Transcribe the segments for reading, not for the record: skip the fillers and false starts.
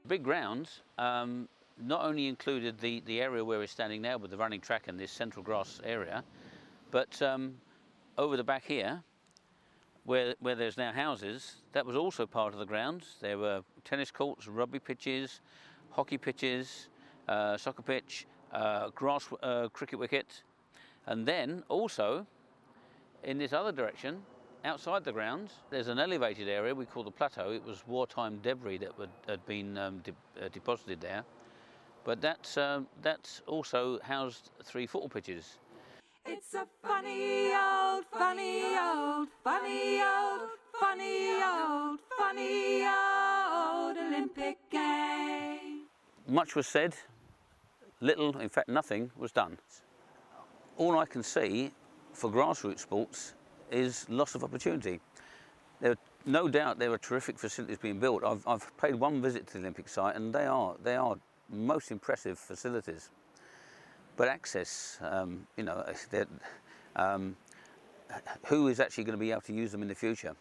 Big grounds not only included the area where we're standing now with the running track and this central grass area, but over the back here, where there's now houses, that was also part of the grounds. There were tennis courts, rugby pitches, hockey pitches, soccer pitch, grass cricket wicket, and then also in this other direction, outside the grounds, there's an elevated area we call the plateau. It was wartime debris that had been deposited there, but that's also housed 3 football pitches. It's a funny old, funny old, funny old, funny old, funny old Olympic game. Much was said, little, in fact nothing, was done. All I can see for grassroots sports is loss of opportunity. No doubt there are terrific facilities being built. I've paid one visit to the Olympic site and they are most impressive facilities. But access, you know, who is actually going to be able to use them in the future?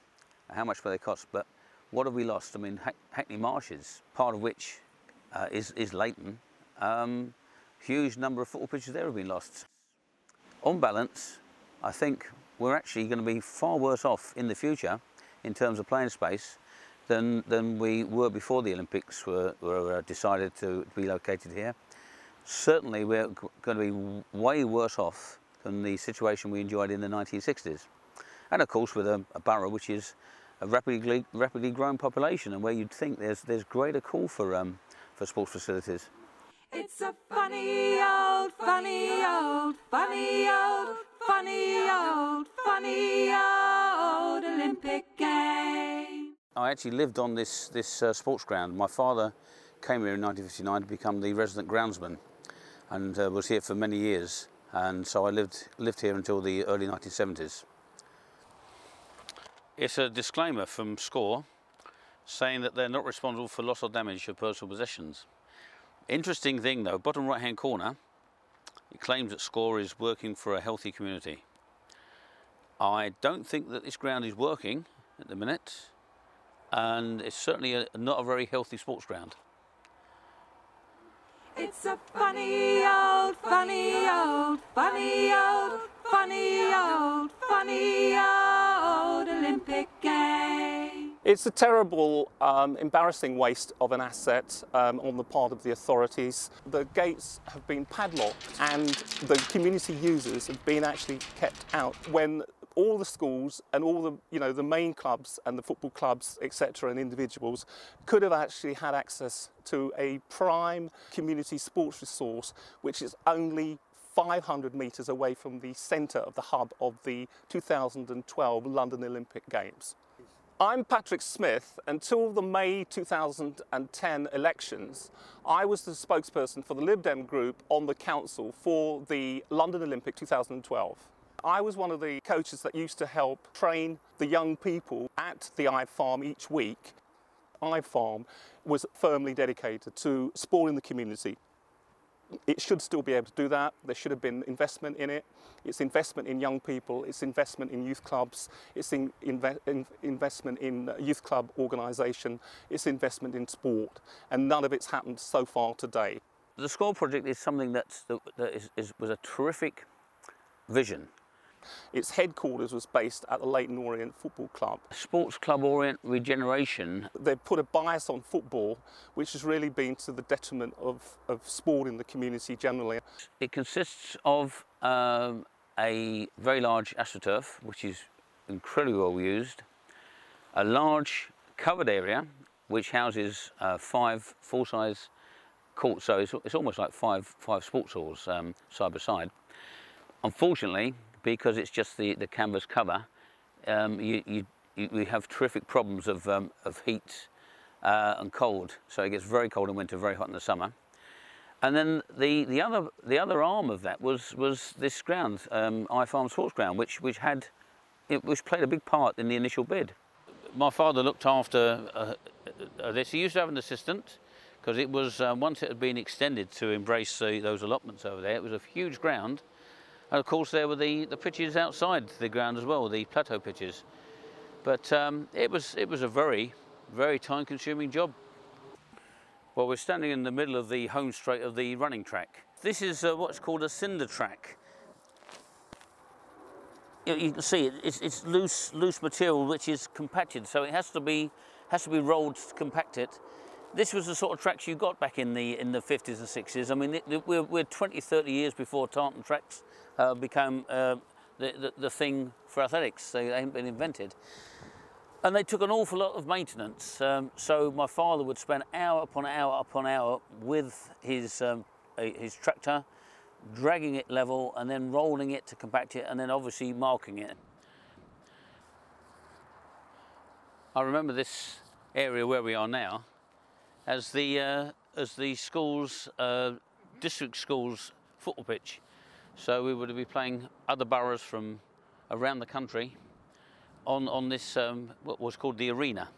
How much will they cost? But what have we lost? I mean, Hackney Marshes, part of which is Leighton, huge number of football pitches there have been lost. On balance, I think we're actually going to be far worse off in the future in terms of playing space than we were before the Olympics were decided to be located here. Certainly we're going to be way worse off than the situation we enjoyed in the 1960s. And of course with a borough which is a rapidly growing population and where you'd think there's greater call for sports facilities. It's a funny old, funny old, funny old, funny old, funny old Olympic game. I actually lived on this sports ground. My father came here in 1959 to become the resident groundsman and was here for many years, and so I lived here until the early 1970s. It's a disclaimer from SCORE saying that they're not responsible for loss or damage of personal possessions. Interesting thing though, bottom right hand corner, it claims that SCORE is working for a healthy community. I don't think that this ground is working at the minute, and it's certainly not a very healthy sports ground. It's a funny old, funny old, funny old, funny old, funny old Olympic game. It's a terrible, embarrassing waste of an asset on the part of the authorities. The gates have been padlocked and the community users have been actually kept out when all the schools and all the, the main clubs and the football clubs, etc., and individuals could have actually had access to a prime community sports resource, which is only 500 metres away from the centre of the hub of the 2012 London Olympic Games. I'm Patrick Smith. Until the May 2010 elections, I was the spokesperson for the Lib Dem group on the council for the London Olympic 2012. I was one of the coaches that used to help train the young people at the Ive Farm each week. Ive Farm was firmly dedicated to sport in the community. It should still be able to do that. There should have been investment in it. It's investment in young people, it's investment in youth clubs, it's investment in youth club organisation, it's investment in sport, and none of it's happened so far today. The SCORE project is something that was a terrific vision. Its headquarters was based at the Leighton Orient Football Club. Sports Club Orient regeneration. They've put a bias on football, which has really been to the detriment of sport in the community generally. It consists of a very large AstroTurf, which is incredibly well used, a large covered area, which houses 5 full-size courts, so it's almost like five sports halls side by side. Unfortunately, because it's just the canvas cover, we have terrific problems of heat and cold. So it gets very cold in winter, very hot in the summer. And then the other arm of that was this ground, Ive Farm Sports Ground, which played a big part in the initial bid. My father looked after this. He used to have an assistant because it was once it had been extended to embrace those allotments over there. It was a huge ground. And of course there were the pitches outside the ground as well, the plateau pitches. But it was a very, very time-consuming job. Well, we're standing in the middle of the home straight of the running track. This is what's called a cinder track. You can see it's loose material which is compacted, so it has to be rolled to compact it. This was the sort of tracks you got back in the 50s and 60s. I mean, we're 20, 30 years before tartan tracks became the thing for athletics. They hadn't been invented. And they took an awful lot of maintenance. So my father would spend hour upon hour upon hour with his tractor, dragging it level and then rolling it to compact it and then obviously marking it. I remember this area where we are now as the school's, district school's football pitch. So we would be playing other boroughs from around the country on this, what was called the arena.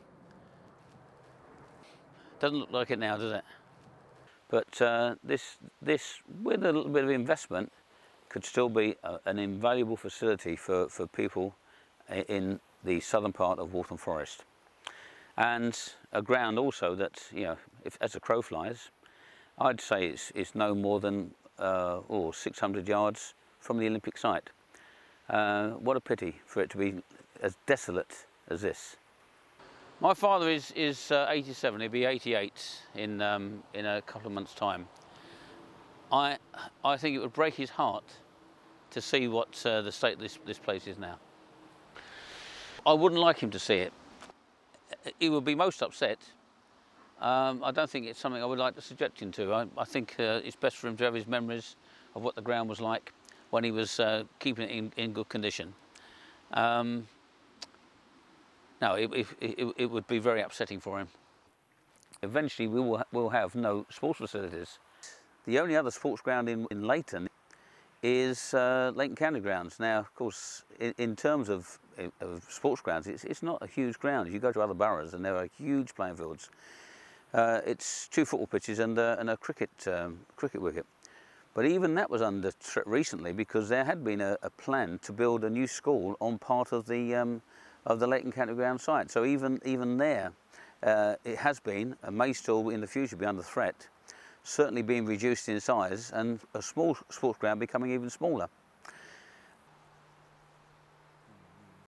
Doesn't look like it now, does it? But this, with a little bit of investment, could still be an invaluable facility for people in the southern part of Waltham Forest. And a ground also that, you know, as a crow flies, I'd say it's no more than 600 yards from the Olympic site. What a pity for it to be as desolate as this. My father is 87, he'll be 88 in a couple of months' time. I think it would break his heart to see what the state this place is now. I wouldn't like him to see it. He would be most upset. I don't think it's something I would like to subject him to. I think it's best for him to have his memories of what the ground was like when he was keeping it in good condition. No, it would be very upsetting for him. Eventually we'll have no sports facilities. The only other sports ground in Leighton is Leighton County Grounds. Now, of course, in terms of sports grounds, it's not a huge ground. You go to other boroughs and there are huge playing fields. It's 2 football pitches and a cricket wicket. But even that was under threat recently because there had been a plan to build a new school on part of the Leighton County Ground site. So even there, it has been and may still in the future be under threat, certainly being reduced in size and a small sports ground becoming even smaller.